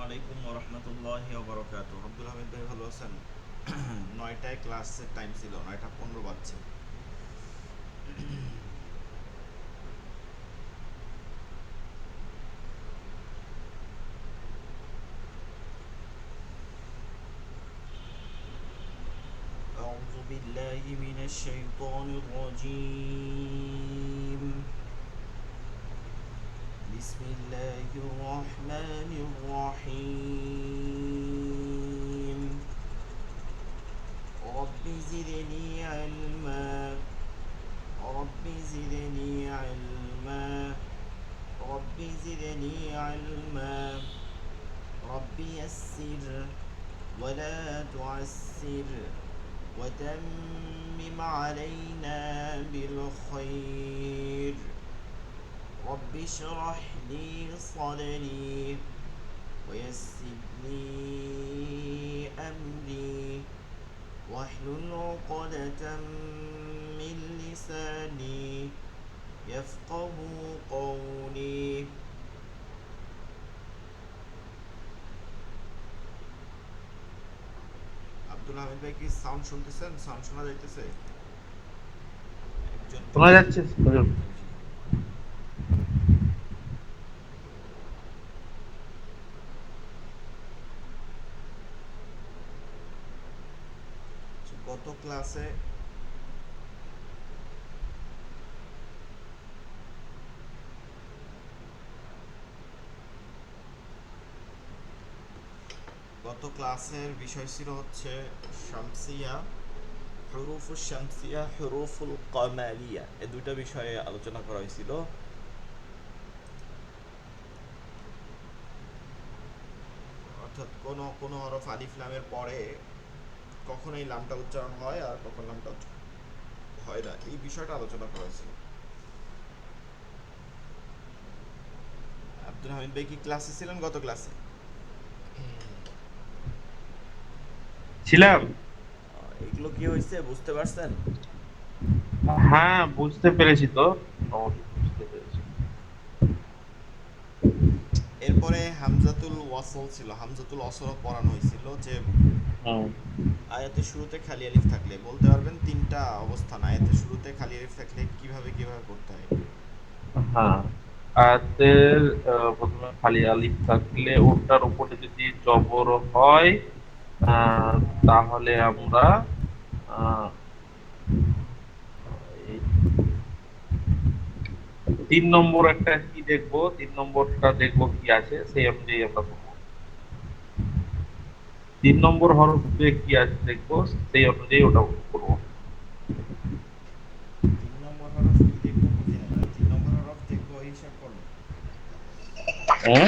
আলাইকুম ওরহমতুল্লাহি ওবরাকাতুহু। আব্দুল হামিদ ভাই ভালো আছেন? 9টায় ক্লাসের টাইম ছিল, 9টা 15 বাজছে। আউযু বিল্লাহি মিনাশ শাইতানির রাজীম। বিসমিল্লাহির রহমানির রহিম। রব্বি জিদনি ইলমা রব্বি জিদনি ইলমা রব্বি জিদনি ইলমা ربي يسر ولا تعسر وتمم علينا بالخير رب اشرح لي صدري ويسر لي أمري واحلل عقدة من لساني يفقه قولي। আব্দুল হামিদ ভাই কি সাউন্ড শুনতেছেন? সাউন্ড শোনা যাইতেছে? একজন শোনা যাচ্ছে হুজুর। গত ক্লাসে গত ক্লাসের বিষয় ছিল হচ্ছে শামসিয়া, হুরুফুশ শামসিয়া, হুরুফুল কমালিয়া, এই দুইটা বিষয়ে আলোচনা করা হয়েছিল। অর্থাৎ কোন কোন হরফ আলিফ লামের পরে কখন এই লামটা উচ্চারণ হয় আর কখন লামটা হয় না, এই বিষয়টা আলোচনা করা হয়েছিল। আব্দুল হামিদ ভাই কি ক্লাসে ছিলেন গত ক্লাসে? ছিলাম। এগুলো কি হয়েছে বুঝতে পারছেন? হ্যাঁ, বুঝতে পেরেছি তো। অবশ্যই বুঝতে পেরেছি। এরপরে হামজাতুল ওয়াসল ছিল, হামজাতুল ওয়াসলও পড়ানো হয়েছিল যে হুম। আয়াতের শুরুতে খালি আলিফ থাকলে বলতে পারবেন তিনটা অবস্থান, আয়াতের শুরুতে খালি আলিফ থাকলে কিভাবে কিভাবে করতে হয়। হ্যাঁ, আয়াতের প্রথমে খালি আলিফ থাকলে ওটার উপরে যদি জবর হয়, আহ, তাহলে আমরা আহ, এই 3 নম্বর একটা কি দেখবো, 3 নম্বরটা দেখবো কি আছে সেই অনুযায়ী আমরা করবো। 3 নম্বর হরফে কি আছে দেখবো, সেই অনুযায়ী ওটা করবো। 3 নম্বর হরফ কি দেখবো বুঝি নাই, মানে 3 নম্বর হরফ দেখবো এই হিসাব করলো? হ্যাঁ,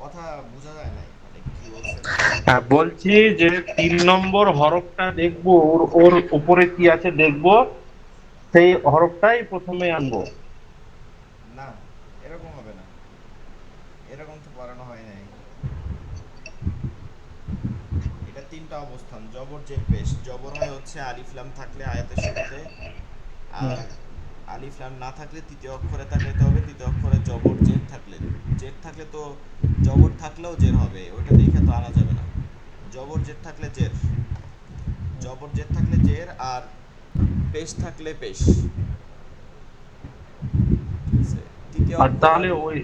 কথা বোঝা যায় নাই, মানে কি বলছেন? হ্যাঁ, বলছি যে 3 নম্বর হরফটা দেখবো, ওর ওর উপরে কি আছে দেখবো, সেই হরফটাই প্রথমে আনবো। না, এরকম হবে না, এরকম তো পড়ানো হয় নাই। এটা তিনটা অবস্থান, জবর জের পেশ। জবর হয় হচ্ছে আলিফ লাম থাকলে আয়াতের শুরুতে, হুম। আর আলিফ লাম না থাকলে তৃতীয় অক্ষরে তাকাইতে হবে, তৃতীয় অক্ষরে জবর জের থাকলে। জের থাকলে তো জবর থাকলেও জের হবে, ওইটা দেখে তো আনা যাবে না। জবর জের থাকলে জের, জবর জের থাকলে জের, আর পেশ থাকলে পেশ। ঠিক আছে? তৃতীয় আর অক্ষর তাহলে আনলে, ওই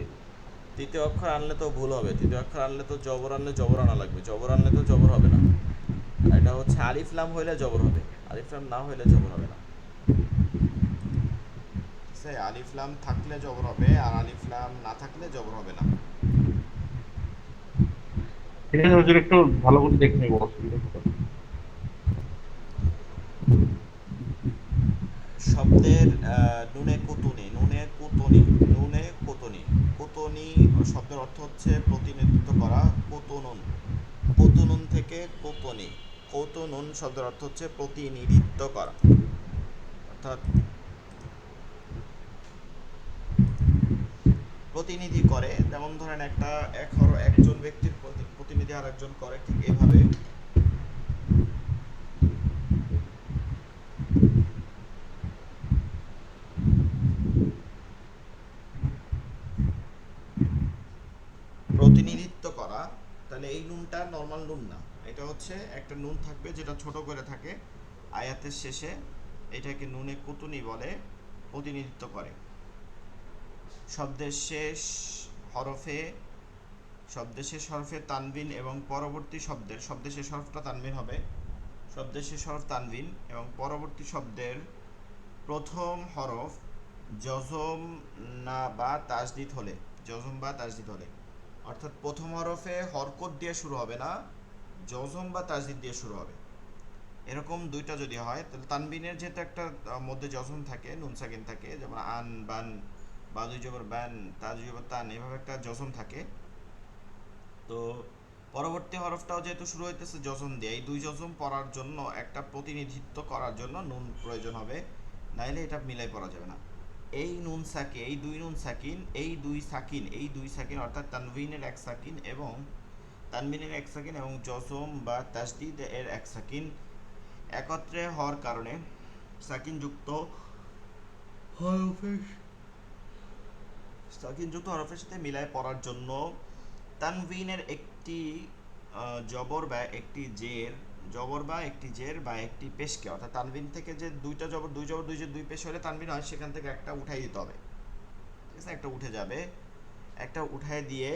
তৃতীয় অক্ষর আনলে তো ভুল হবে। তৃতীয় অক্ষর আনলে তো জবর আনলে জবর আনা লাগবে, জবর আনলে তো জবর হবে না। আর এটা হচ্ছে আলিফ লাম হইলে জবর হবে, আলিফ লাম না হইলে জবর হবে না। ঠিক আছে? আলিফ লাম থাকলে জবর হবে, আর আলিফ লাম না থাকলে জবর হবে না। ঠিক আছে হুজুর, একটু ভালো করে দেখে নেবো, অসুবিধা কোথায়। শব্দের নুনে কুতুনি, নুনে কুতুনি, নুনে কুতুনি, কুতুনি শব্দের অর্থ হচ্ছে প্রতিনিধিত্ব করা। কুতুনুন, কুতুনুন থেকে কুতুনি, কুতুনুন শব্দের অর্থ হচ্ছে প্রতিনিধিত্ব করা। অর্থাৎ প্রতিনিধি করে, যেমন ধরেন একটা একজন ব্যক্তির প্রতিনিধি আর একজন করে, ঠিক এভাবে প্রতিনিধিত্ব করা তাহলে এই নুনটা নর্মাল নুন না, এটা হচ্ছে একটা নুন থাকবে যেটা ছোট করে থাকে আয়াতের শেষে, এটাকে নুনে কুতুনি বলে, প্রতিনিধিত্ব করে। শব্দের শেষ হরফে তানবিন এবং পরবর্তী শব্দের শেষ হরফটা তানবিন হবে, শব্দের শেষ হরফ তানবিন এবং পরবর্তী শব্দের প্রথম হরফ জজম না বা তাজদিদ হলে, জজম বা তাজদিদ হলে, অর্থাৎ প্রথম হরফে হরকত দিয়ে শুরু হবে না, জজম বা তাজদিদ দিয়ে শুরু হবে। এরকম দুইটা যদি হয় তাহলে তানবিনের যেহেতু একটা মধ্যে জজম থাকে, নুন সাকিন থাকে, যেমন আন বান, বা দুই জবর বান, তা দুই জবর তান, এভাবে একটা জজম থাকে। তো পরবর্তী হরফটাও যেহেতু শুরু হইতেছে জজম দিয়ে, এই দুই জজম পড়ার জন্য একটা প্রতিনিধিত্ব করার জন্য নুন প্রয়োজন হবে, নাইলে এটা মিলাই পড়া যাবে না। এই নুন সাকিন, এই দুই সাকিন অর্থাৎ তানবিনের এক সাকিন এবং জজম বা তাসদিদ এর এক সাকিন একত্রে হওয়ার কারণে সাকিনযুক্ত হরফের হরফের সাথে মিলায় পড়ার জন্য তানবিনের একটি জবর বা একটি জের বা একটি পেশকে, অর্থাৎ তানবিন থেকে যে দুইটা জবর দুই পেশ হলে তানবিন হয়, সেখান থেকে একটা উঠাই দিতে হবে। ঠিক আছে, একটা উঠে যাবে, একটা উঠায় দিয়ে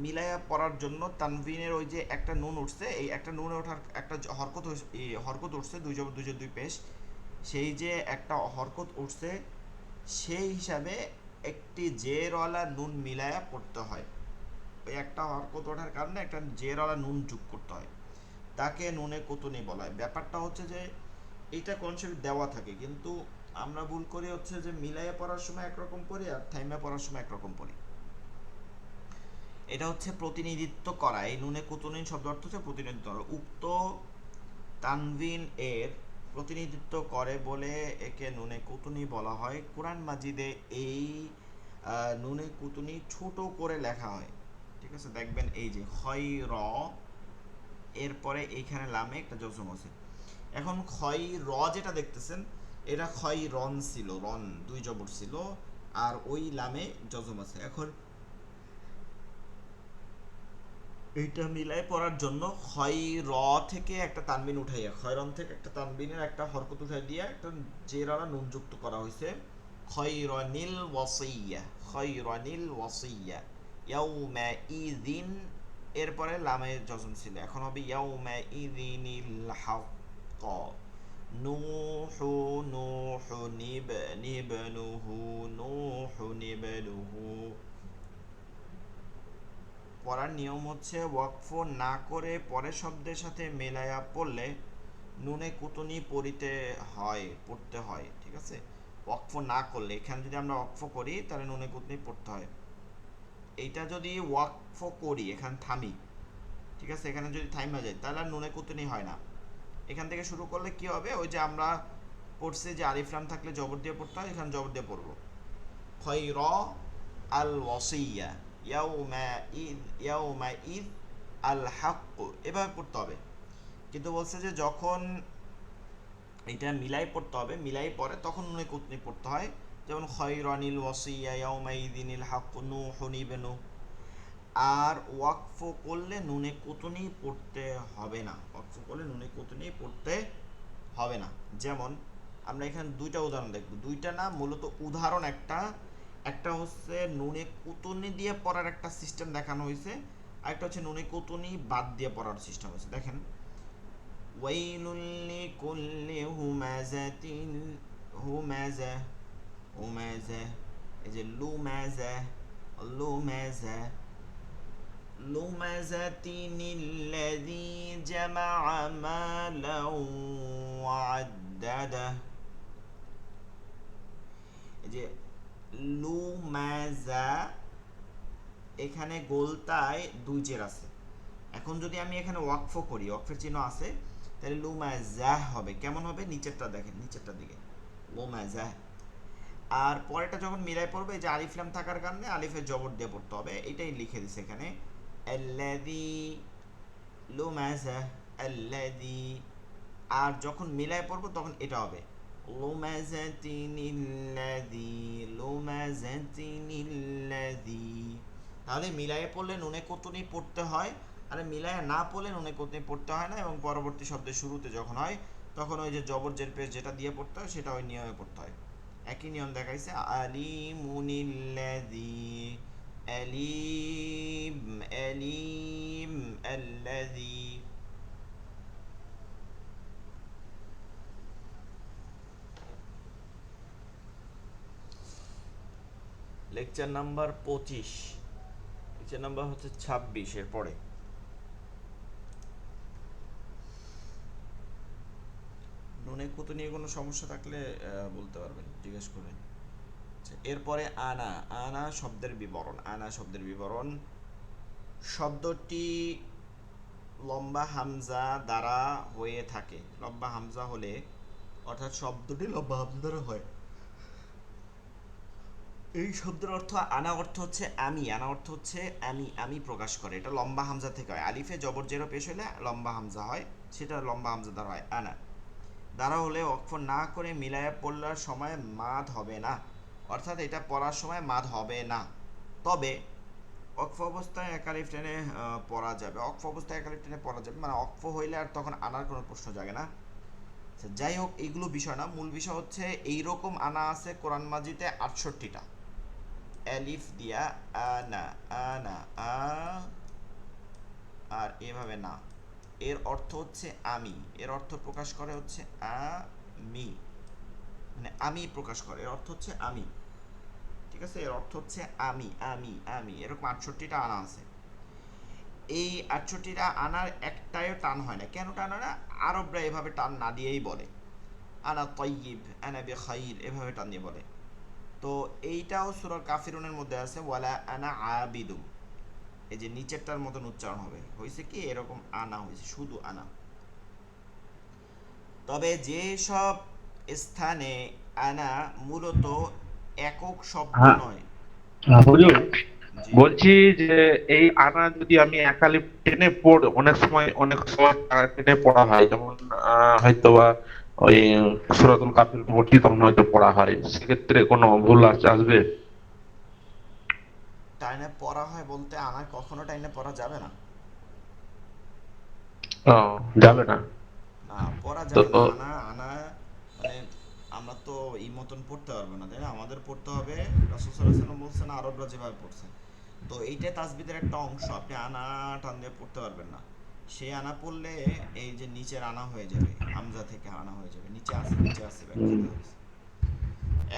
মিলায়া পড়ার জন্য তানবিনের ওই যে একটা নুন উঠছে, এই একটা নুনে ওঠার একটা হরকত উঠছে, দুই জবর দুই পেশ, সেই যে একটা হরকত উঠছে সেই হিসাবে একটি জেরওয়ালা নুন মিলায়া পড়তে হয়। ওই একটা হরকত ওঠার কারণে একটা জেরওয়ালা নুন যোগ করতে হয়, তাকে নুনে কুতুনি বলা হয়। ব্যাপারটা হচ্ছে যে এইটা কনসেপ্ট দেওয়া থাকে, কিন্তু আমরা ভুল করি হচ্ছে যে মিলাইয়া পড়ার সময় একরকম পড়ি আর থাইমা পড়ার সময় একরকম পড়ি। এটা হচ্ছে প্রতিনিধিত্ব করা। এই নুনে কুতুনি শব্দ অর্থ হচ্ছে প্রতিনিধিত্ব করা। উক্ত তানবিন এর প্রতিনিধিত্ব করে বলে একে নুনে কুতুনি বলা হয়। কোরআন মাজিদে এই নুনে কুতুনি ছোট করে লেখা হয়। ঠিক আছে, দেখবেন এই যে খয়র, এরপরে এইখানে লামে একটা জজম আছে। এখন খয়র যেটা দেখতেছেন এটা খয়রন ছিল, রন দুই জবর ছিল, আর ওই লামে জজম আছে। এখন এইটা মিলাই পড়ার জন্য খয়র থেকে একটা তানবিন উঠাইয়া, খয়রন থেকে একটা তানবিনের একটা হরকত উঠাই দিয়ে একটা জেরারা নুন যুক্ত করা হয়েছে। খয়রনিল ওয়াসিয়া ইয়াউমা ইযিন, এরপরে লামে জজম ছিল, এখন হবে ইয়াউমা ইযিনিল হক। নূহু নিবনুহু। পড়ার নিয়ম হচ্ছে ওয়াকফ না করে পরের শব্দের সাথে মেলায়া পড়লে নুনে কুতুনি পড়তে হয়। ঠিক আছে, ওয়াকফ না করলে, এখানে যদি আমরা ওয়াকফ করি তাহলে নুনে কুতুনি পড়তে হয়। এইটা যদি ওয়াকফ করি, এখানে থামি, ঠিক আছে, এখানে যদি থাইমা যায় তাহলে আর নুনে কুতুনি হয় না। এখান থেকে শুরু করলে কি হবে, ওই যে আমরা পড়ছি যে আলিফ লাম থাকলে জবর দিয়ে পড়তে হয়, এখানে জবর দিয়ে পড়বো। খয়র আল ওয়াসিয়া ইয়াউমা ইদ আল হক, এভাবে পড়তে হবে। কিন্তু বলছে যে যখন এটা মিলাই পড়তে হবে, মিলাই পরে তখন নুনে কুতনি পড়তে হয়, যেমন খয়রানিল ওয়াসিয়া ইয়াউমা ইদিনিল হক নূহুন ইবনু। আর ওয়াকফ করলে নুনে কুতুনি পড়তে হবে না, যেমন আমরা এখানে দুইটা উদাহরণ দেখব, দুইটা না মূলত উদাহরণ, একটা হচ্ছে নুনে কুতুনি দিয়ে পড়ার একটা সিস্টেম দেখানো হয়েছে, আর একটা হচ্ছে নুনে কুতুনি বাদ দিয়ে পড়ার সিস্টেম হয়েছে। দেখেন, ওয়াইলুল লিকুল্লি হুমাযা, এই যে লুমাযাতিনিল্লাযী জামাআ মালাও ওয়া আদ্দাদা। এই যে লুমাযা, এখানে গোলতায় দুই জের আছে। এখন যদি আমি এখানে ওয়াকফ করি, ওয়াকফের চিহ্ন আছে, তাহলে লুমাযাহ হবে। কেমন হবে, নিচেরটা দেখেন, নিচেরটার দিকে লুমাযাহ। আর পরেরটা যখন মিলাই পড়বে, যে আলিফ লাম থাকার কারণে আলিফের জবর দিয়ে পড়তে হবে, এটাই লিখে দিছে এখানে, আল্লাযী লুমাযাহ আল্লাযী। আর যখন মিলাই পড়বো তখন এটা হবে লুমাযাতিনিল্লাযী। তাহলে মিলায়ে পড়লে নুনে কুতুনি পড়তে হয়, আর মিলায়ে না পড়লে নুনে কুতুনি পড়তে হয় না, এবং পরবর্তী শব্দের শুরুতে যখন হয় তখন ওই যে জবর জের পেশ যেটা দিয়ে পড়তে হয় সেটা ওই নিয়মে পড়তে হয়। একই নিয়ম দেখাইছে, আলিমুনিল্লাযী, আলিম, আলিম, আল্লাযী। লেকচার নাম্বার 25, লেকচার নাম্বার হচ্ছে 26 এর পরে। নুনে কুতু নিয়ে কোনো সমস্যা থাকলে বলতে পারবেন, জিজ্ঞেস করবেন। আচ্ছা, এরপরে আনা। আনা শব্দের বিবরণ। আনা শব্দের বিবরণ, শব্দটি লম্বা হামজা দ্বারা হয়ে থাকে। লম্বা হামজা হলে, অর্থাৎ শব্দটি লম্বা হামজা দ্বারা হয়। এই শব্দের অর্থ আনা, অর্থ হচ্ছে আমি। আনা অর্থ হচ্ছে আমি, আমি প্রকাশ করে। এটা লম্বা হামজা থেকে হয়। আলিফে জবর জেরো পেশ হলে লম্বা হামজা হয়, সেটা লম্বা হামজা দ্বারা হয় আনা। দ্বারা হলে অক্ষ না করে মিলায়া পড়ার সময় মাদ হবে না, অর্থাৎ এটা পড়ার সময় মাদ হবে না। তবে অক্ফ অবস্থায় একালিফ টেনে পড়া যাবে। অক্ফ অবস্থায় একালিফ টেনে পড়া যাবে, মানে অক্ফ হইলে আর তখন আনার কোনো প্রশ্ন জাগে না। যাই হোক, এইগুলো বিষয় না, মূল বিষয় হচ্ছে এইরকম আনা আছে কোরআন মাজিদে 68টা। এলিফ দিয়া আনা, আনা, আ, আর এভাবে না। এর অর্থ হচ্ছে আমি, এর অর্থ প্রকাশ করে হচ্ছে আমি, মানে আমি প্রকাশ করে, এর অর্থ হচ্ছে আমি। ঠিক আছে, এর অর্থ হচ্ছে আমি, আমি, আমি। এরকম 68টা আনা আছে। এই 68টা আনার একটাও টান হয় না। কেন টান হয় না? আরবরা এভাবে টান না দিয়েই বলে। আনা তয়্যিব, আনা বিখাইর, এভাবে টান দিয়ে বলে। তো এইটাও সূরা কাফিরুনের মধ্যে আছে, ওয়ালা আনা আবিদু। এই যে নিচেরটার মতন উচ্চারণ হবে, হয়েছে কি এরকম আনা হয়েছে, শুধু আনা। তবে যে সব স্থানে আনা মূলত একক শব্দ হ্যাঁ, নয়। হুজুর জি। বলছি যে এই আনা যদি আমি একালিপ টেনে পড়, অনেক সময় টেনে পড়া হয়, যেমন হয়তো বা ওই সূরাতুল কাফির পড়ছি তখন হয়তো পড়া হয়, সেক্ষেত্রে কোনো ভুল আসবে? টাইনে পড়া হয় বলতে আনা কখনো টাইনে পড়া যাবে না। ও, যাবে না? না, পড়া তো যাবে না। আনা, আনা মানে আমরা তো এই মতন পড়তে পারবো না, তাই না? আমাদের পড়তে হবে রাসূল সাল্লাল্লাহু আলাইহি ওয়াসাল্লাম বলছেন আরবরা যেভাবে পড়ছে। তো এইটাই তাসবিদের একটা অংশ, আপনি আনা টান দিয়ে পড়তে পারবেন না। সেই আনা পড়লে এই যে নিচের আনা হয়ে যাবে, হামজা থেকে আনা হয়ে যাবে। নিচে আছে, নিচে আছে, ব্যাখ্যা দেওয়া হয়েছে।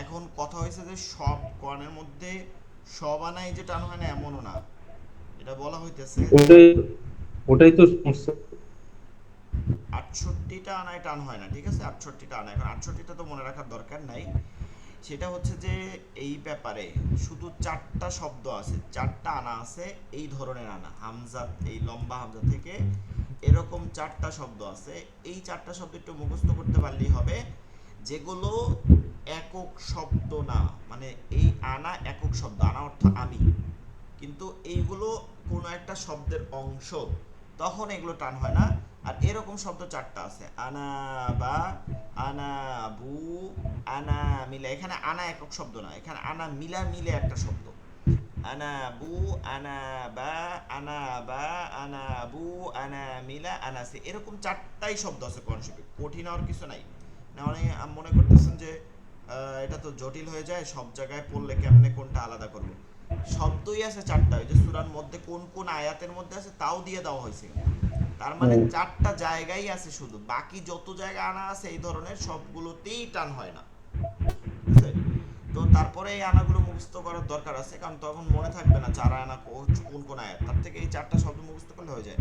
এখন কথা হয়েছে যে সব কোরআনের মধ্যে সব আনাই যে টান হয় না এমনও না। এটা বলা হইতেছে যে ওটাই ওটাই তো সমস্যা। 68টা আনায় টান হয় না, ঠিক আছে? 68টা আনা, এখন 68টা তো মনে রাখার দরকার নাই। সেটা হচ্ছে যে এই ব্যাপারে শুধু 4টা শব্দ আছে, 4টা আনা আছে। এই ধরনের আনা হামজা, এই লম্বা হামজা থেকে এরকম 4টা শব্দ আছে। এই 4টা শব্দ একটু মুখস্থ করতে পারলেই হবে, যেগুলো একক শব্দ না। মানে এই আনা একক শব্দ, আনা অর্থ আমি, কিন্তু এইগুলো কোনো একটা শব্দের অংশ, তখন এগুলো টান হয় না। আর এরকম শব্দ 4টা আছে, আনা বা, আনা বু, আনা মিলা। এখানে আনা একক শব্দ না, এখানে আনা মিলা মিলে একটা শব্দ। আনা বু, আনা বা, আনা বা, আনা বু, আনা মিলা, আনা সে, এরকম 4টাই শব্দ আছে কোরআন শরীফে। কঠিন আর কিছু নাই। না অনেকে মনে করতেছেন যে এটা তো জটিল হয়ে যায়, সব জায়গায় পড়লে কেমনে কোনটা আলাদা করব। শব্দই আছে 4টা, ওই যে সূরার মধ্যে কোন কোন আয়াতের মধ্যে আছে তাও দিয়ে দেওয়া হয়েছে। তার মানে 4টা জায়গায় আছে, শুধু বাকি যত জায়গা আনা আছে এই ধরনের সবগুলোতেই টান হয় না। বুঝছে? তো তারপরে এই আনাগুলো মুখস্থ করার দরকার আছে, কারণ তখন মনে থাকবে না 4 আনা কোন কোন আয়াত। তার থেকে এই 4টা শব্দ মুখস্থ করলে হয়ে যায়।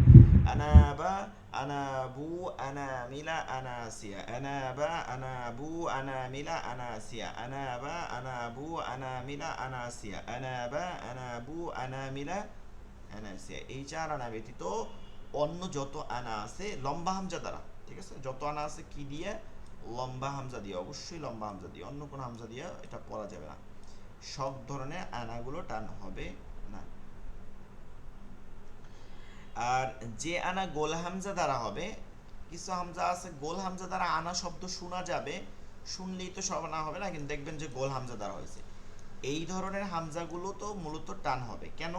আনা বা, আনা বু, আনা মিলা, আনা সিয়া। আনা বা, আনা বু, আনা মিলা, আনা সিয়া। আনা বা, আনা বু, আনা মিলা, আনা সিয়া। আনা বা, আনা বু, আনা মিলা, আনা সিয়া। এই 4 আনা ব্যতীত অন্য যত আনা আছে লম্বা হামজা দ্বারা, ঠিক আছে? যত আনা আছে কি দিয়ে? লম্বা হামজা দিয়ে, অবশ্যই লম্বা হামজা দিয়ে, অন্য কোনো হামজা দিয়ে এটা পড়া যাবে না। সব ধরনের আনাগুলো টান হবে না। আর যে আনা গোল হামজা দ্বারা হবে, কিছু হামজা আছে গোল হামজা দ্বারা আনা শব্দ শোনা যাবে, শুনলেই তো সব আনা হবে না, কিন্তু দেখবেন যে গোল হামজা দ্বারা হয়েছে। এই ধরনের হামজাগুলো তো মূলত টান হবে। কেন?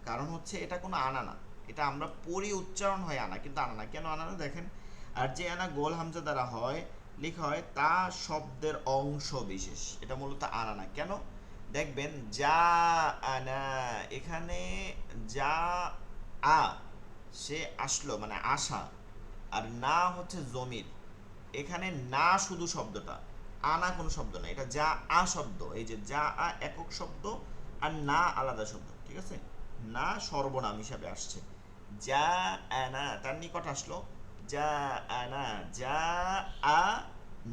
কারণ হচ্ছে এটা কোনো আনা না, এটা আমরা পড়ি উচ্চারণ হয় আনা, কিন্তু আনা না। কেন আনা না দেখেন, আর যে আনা গোল হামজা দ্বারা হয় লেখা হয় তা শব্দের অংশ বিশেষ, এটা মূলত আনা না। কেন দেখবেন যা আনা, এখানে যা আ সে আসলো মানে আসা, আর না হচ্ছে জমির। এখানে না শুধু শব্দটা, আনা কোনো শব্দ না, এটা যা আ শব্দ। এই যে যা আ একক শব্দ, আর না আলাদা শব্দ, ঠিক আছে? না সর্বনাম হিসাবে আসছে। যা আনা তার নিকট আসলো, যা আনা, যা আ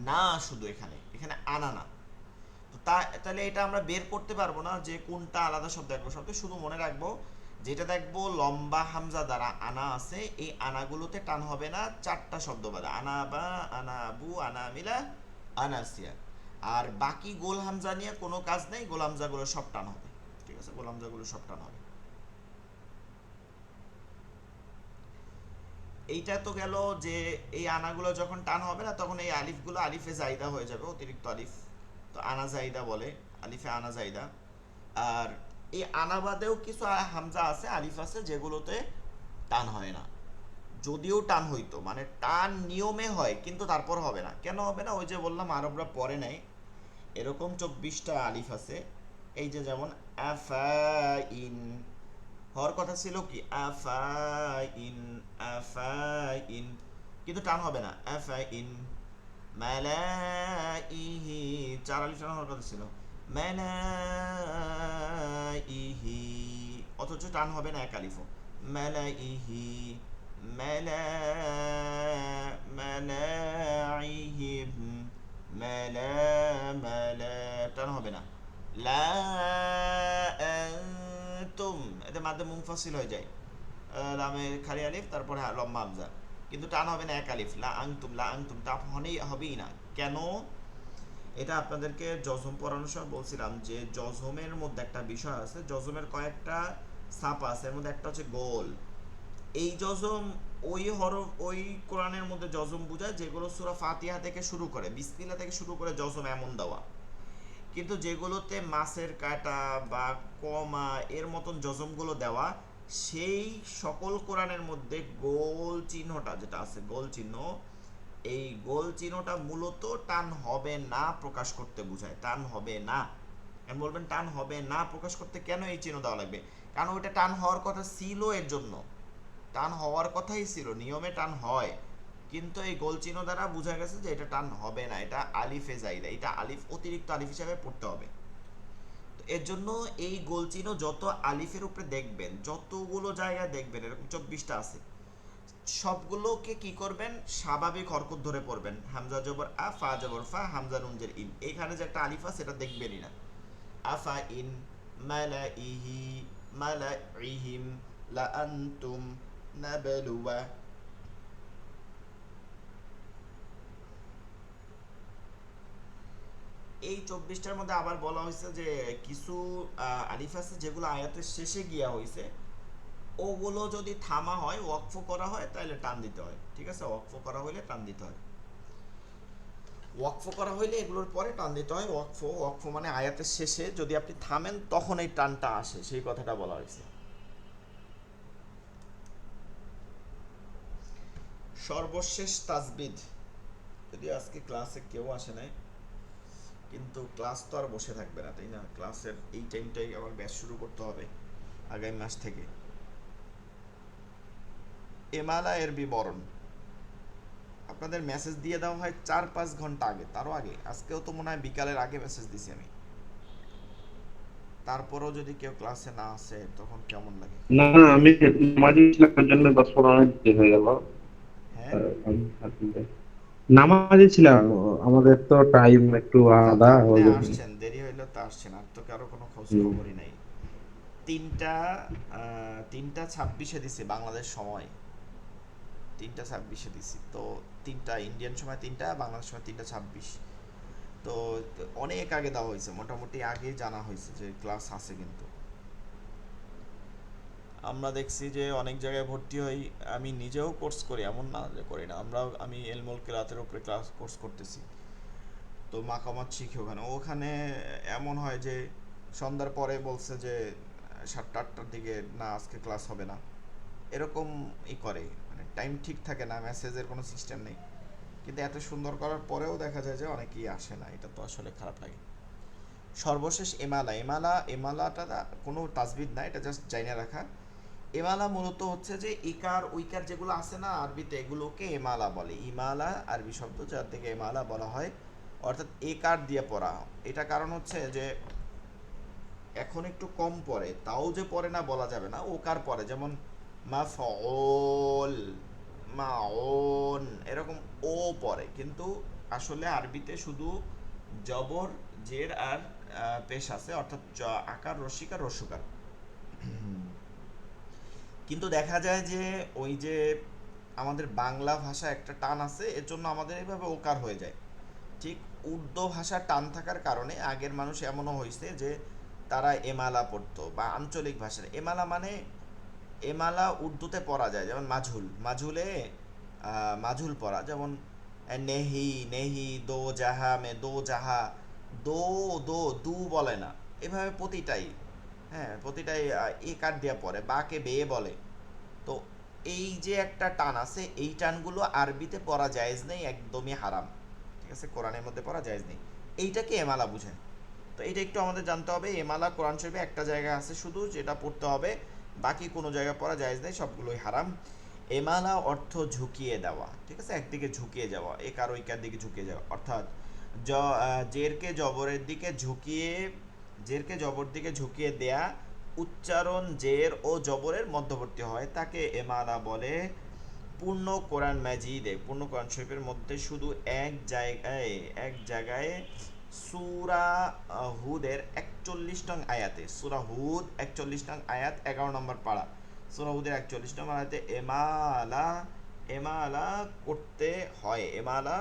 না শুধু, এখানে এখানে আনা না। তো তাহলে এটা আমরা বের করতে পারবো না যে কোনটা আলাদা শব্দ একবার শব্দ। শুধু মনে রাখবো যেটা দেখবো লম্বা হামজা দ্বারা আনা আছে, এই আনাগুলোতে টান হবে না, চারটা শব্দ বাদে, আনা বা, আনা আবু, আনা মিলা, আনাসিয়া। আর বাকি গোল হামজা নিয়ে কোনো কাজ নেই, গোল হামজাগুলো সব টান হবে, ঠিক আছে? গোল হামজাগুলো সব টান হবে। এইটা তো গেল যে এই আনাগুলো যখন টান হবে না তখন এই আলিফগুলো আলিফে জাইদা হয়ে যাবে, অতিরিক্ত আলিফ, তো আনা জাইদা বলে, আলিফে আনা জাইদা। আর এই আনা বাদেও কিছু হামজা আছে, আলিফ আছে, যেগুলোতে টান হয় না। যদিও টান হইতো, মানে টান নিয়মে হয় কিন্তু তারপর হবে না। কেন হবে না? ওই যে বললাম আরবরা পড়ে নাই, এরকম 24টা আলিফ আছে। এই যে যেমন আফাইন, হওয়ার কথা ছিল কি আফাইন, আফাইন, কিন্তু টান হবে না। আফাইন মালাইহি, 4 আলিফ টান হওয়ার কথা ছিল, মালাইহি, অথচ টান হবে না এক আলিফও। মালাইহি, মালা, মালাইহিম, মালা, মালা, টান হবে না। লা আনতুম, এতে মাদ্দে মুনফাসিল হয়ে যায়, লামের খালি আলিফ তারপরে লম্বা হামজা, কিন্তু টান হবে না এক আলিফ। লা আনতুম, লা আনতুম, তা হবেই না। কেন? এটা আপনাদেরকে জজম পড়ানোর সময় বলছিলাম যে জজমের মধ্যে একটা বিষয় আছে, জজমের কয়েকটা ছাপা আছে, এর মধ্যে একটা হচ্ছে গোল। এই জজম ওই হরফ, ওই কোরআনের মধ্যে জজম বোঝায় যেগুলো সূরা ফাতিহা থেকে শুরু করে, বিসমিল্লাহ থেকে শুরু করে জজম এমন দেওয়া। কিন্তু যেগুলোতে মাছের কাঁটা বা কমা এর মতন জজমগুলো দেওয়া, সেই সকল কোরআনের মধ্যে গোল চিহ্নটা যেটা আছে, গোল চিহ্ন, এই গোল চিহ্নটা মূলত টান হবে না প্রকাশ করতে বোঝায়। টান হবে না, এখন বলবেন টান হবে না প্রকাশ করতে কেন এই চিহ্ন দেওয়া লাগবে? কারণ ওইটা টান হওয়ার কথা ছিল, এর জন্য টান হওয়ার কথাই ছিল, নিয়মে টান হয়, কিন্তু এই গোল চিহ্ন দ্বারা বোঝা গেছে যে এটা টান হবে না, এটা আলিফে জাইদা, এটা আলিফ, অতিরিক্ত আলিফ হিসাবে পড়তে হবে। তো এর জন্য এই গোল চিহ্ন যত আলিফের উপরে দেখবেন, যতগুলো জায়গায় দেখবেন, এরকম 24টা আছে, সবগুলোকে কি করবেন? স্বাভাবিক হরকত ধরে পড়বেন। হামজা জবর আ, ফা জবর ফা, হামজা নুন জের ইন, এখানে যে একটা আলিফ আছে এটা দেখবেনই না। আফা ইন, মালাইহি, মালাইহিম, লা আনতুম, নাবলুয়া। এই 24টার মধ্যে আবার বলা হয়েছে যে কিছু আলিফ আছে যেগুলো আয়াতের শেষে গিয়া হয়েছে, ওগুলো যদি থামা হয়, ওয়াকফ করা হয়, তাহলে টান দিতে হয়, ঠিক আছে? ওয়াকফ করা হইলে টান দিতে হয়, ওয়াকফ করা হইলে এগুলোর পরে টান দিতে হয়। ওয়াকফ, ওয়াকফ মানে আয়াতের শেষে যদি আপনি থামেন তখন এই টানটা আসে, সেই কথাটা বলা হয়েছে। সর্বশেষ তাজবিদ, যদি আজকে ক্লাসে কেউ আসে নাই, কিন্তু ক্লাস তো আর বসে থাকবে না, তাই না? ক্লাসের এই টাইমটাই আবার ব্যাচ শুরু করতে হবে আগামী মাস থেকে। এমালা এর বিবরণ আপনাদের মেসেজ দিয়ে দেওয়া হয় 4-5 ঘন্টা আগে, তারও আগে। আজকেও তো মনে হয় বিকালের আগে মেসেজ দিছি আমি। তারপরেও যদি কেউ ক্লাসে না আসে তখন কেমন লাগে? না, আমি নামাজে ছিলাম, ওই জন্য 10-15 মিনিট দেরি হয়ে গেল। হ্যাঁ, নামাজে ছিলাম, আমাদের তো টাইম একটু তা তো আলাদা আপনি ওই জন্য। আসছেন, দেরি হইলো তা আসছেন, আর তো কারো কোনো খোঁজ হুম। খবরই নাই। 3টা 26-এ দিছি বাংলাদেশ সময়, 3টা 26-এ দিছি তো। 3টা ইন্ডিয়ান সময়, 3টা বাংলাদেশ সময়, 3টা 26। তো অনেক আগে দেওয়া হয়েছে, মোটামুটি আগে জানা হয়েছে যে ক্লাস আছে। কিন্তু আমরা দেখছি যে অনেক জায়গায় ভর্তি হই, আমি নিজেও কোর্স করি, এমন না যে করি না, আমি এলমুল কেরাতের উপরে ক্লাস কোর্স করতেছি, তো মাকামাত শিখি ওখানে। ওখানে এমন হয় যে সন্ধ্যার পরে বলছে যে 7টা 8টার দিকে, না আজকে ক্লাস হবে না, এরকম করে, মানে টাইম ঠিক থাকে না, মেসেজের কোনো সিস্টেম নেই। কিন্তু এত সুন্দর করার পরেও দেখা যায় যে অনেকেই আসে না, এটা তো আসলে খারাপ লাগে। সর্বশেষ এমালা। এমালাটা কোনো তাসবিদ না, এটা জাস্ট জাইনা রাখা। এমালা মূলত হচ্ছে যে ইকার উইকার যেগুলো আছে না আরবিতে, এগুলোকে এমালা বলে। ইমালা আরবি শব্দ, যার থেকে এমালা বলা হয়, অর্থাৎ একার দিয়ে পড়া। এটা কারণ হচ্ছে যে এখন একটু কম পড়ে, তাও যে পড়ে না বলা যাবে না, ওকার পড়ে, যেমন মাফউল, মাউন, এরকম ও পড়ে, কিন্তু আসলে আরবিতে শুধু জবর, জের আর পেশ আছে, অর্থাৎ আকার রসিকার রসুকার। কিন্তু দেখা যায় যে ওই যে আমাদের বাংলা ভাষা একটা টান আছে, এর জন্য আমাদের এইভাবে ওকার হয়ে যায়। ঠিক উর্দু ভাষার টান থাকার কারণে আগের মানুষ এমনও হয়েছে যে তারা এমালা পড়তো, বা আঞ্চলিক ভাষার এমালা, মানে এমালা উর্দুতে পড়া যায়, যেমন মাঝুল, মাঝুলে মাঝুল পড়া, যেমন নেহি, নেহি দো জাহা মে দো জাহা, দো দো দু বলে না, এভাবে প্রতিটাই, হ্যাঁ প্রতিটাই এ কাঠ দিয়ে পড়ে, বাকে বে বলে। তো এই যে একটা টান আছে, এই টানগুলো আরবিতে পড়া জায়েজ নেই, একদমই হারাম, ঠিক আছে, কোরআনের মধ্যে পড়া জায়েজ নেই। এইটাকে এমালা বুঝায়। তো এটা একটু আমাদের জানতে হবে, এমালা কোরআন শরীফে একটা জায়গায় আছে শুধু, যেটা পড়তে হবে, বাকি কোনো জায়গায় পড়া জায়েজ নেই, সবগুলোই হারাম। এমালা অর্থ ঝুঁকিয়ে দেওয়া, ঠিক আছে, একদিকে ঝুঁকিয়ে যাওয়া, এক আর ঐকার দিকে ঝুঁকিয়ে যাওয়া, অর্থাৎ জেরকে জবরের দিকে ঝুঁকিয়ে, জেরকে জবর দিকে ঝুঁকিয়ে দেয়া, উচ্চারণ জের ও জবরের মধ্যবর্তী হয়, তাকে এমালা বলে। পূর্ণ কোরআন মাজিদে, পূর্ণ কোরআন শরীফের মধ্যে শুধু এক জায়গায় সূরা হুদের 41 নং আয়াতে, সূরা হুদ 41 নং আয়াত 11 নম্বর পারা, সূরা হুদের 41 নম্বর আয়াতে এমালা, এমালা করতে হয়, এমালা